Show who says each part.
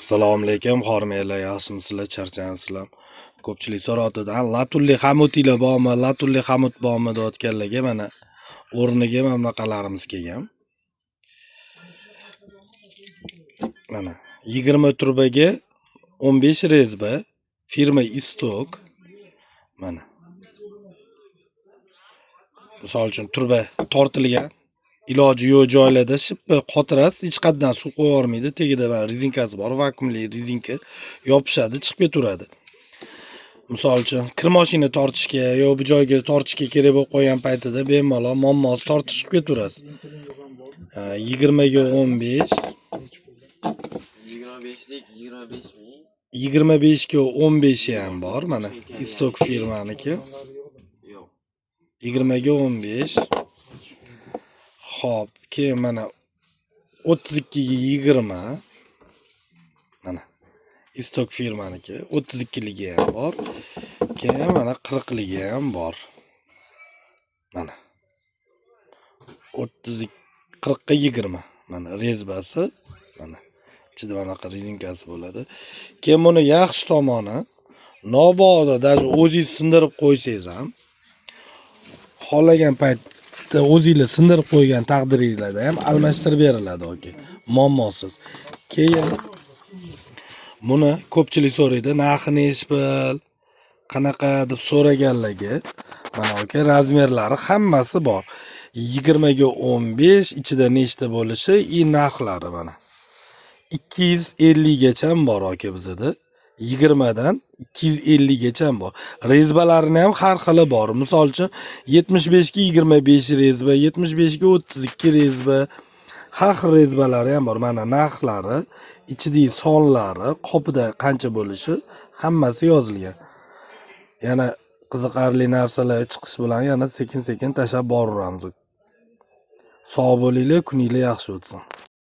Speaker 1: Assalomu alaykum, xormanglar, yaxshimisizlar, charchangsizlar? Ko'pchilik so'rayotdi, latulli xamutilar bormi, latulli xamut bormi deyotganlarga mana o'rniga mana bunaqalarimiz kelgan. Mana 20 turbaga 15 rezba, firma Istok. Mana. Misol uchun turba tortilgan. Iloji yo'q joylarda shippa qotirasiz, hech qaddan suv qo'ya olmaydi. Tagida mana rezinkasi bor, vakuumli rezinka yopishadi, chiqib ketaveradi. Misol uchun kir mashina tortishga yo bu joyga tortishga kerak bo'lib qolgan paytida bemalol mommoz tortishib ketaverasiz. 20 ga 15 25 ga 15 ham bor. Mana Istok firmaniki. 20 ga 15. Xo'p, keyin mana 32 ga 20. Mana Istok firmaniki 32ligi ham bor. Keyin mana 40ligi ham bor. Mana 32 40 ga 20. Mana rezbasi, mana ichida bunaqa rezinkasi bo'ladi. Keyin buni yaxshi tomoni, nobog'da даже o'zingiz sindirib qo'ysangiz ham, xohlagan paytda o'zingizlar sindirib qo'ygan taqdiringizda ham almashtirib beriladi yoki muammosiz. Keyin buni ko'pchilik so'raydi, narxi nechi pul, qanaqa deb so'raganlarga mana yoki razmerlari hammasi bor. 20 ga 15 ichida nechta bo'lishi, narxlari mana 250 gacha bor yoki bizda. 20 dan 250 gacha bor. Rezbalarini ham har xili bor. Misol uchun 75 ga 25 rezba, 75 ga 32 rezba, har xil rezbalari ham bor. Mana narxlari, ichidagi sonlari, qopida qancha bo'lishi hammasi yozilgan. Yana qiziqarli narsalar chiqish bilan yana sekin-sekin tashab boraveramiz. Sog' bo'linglar, kuninglar yaxshi o'tsin.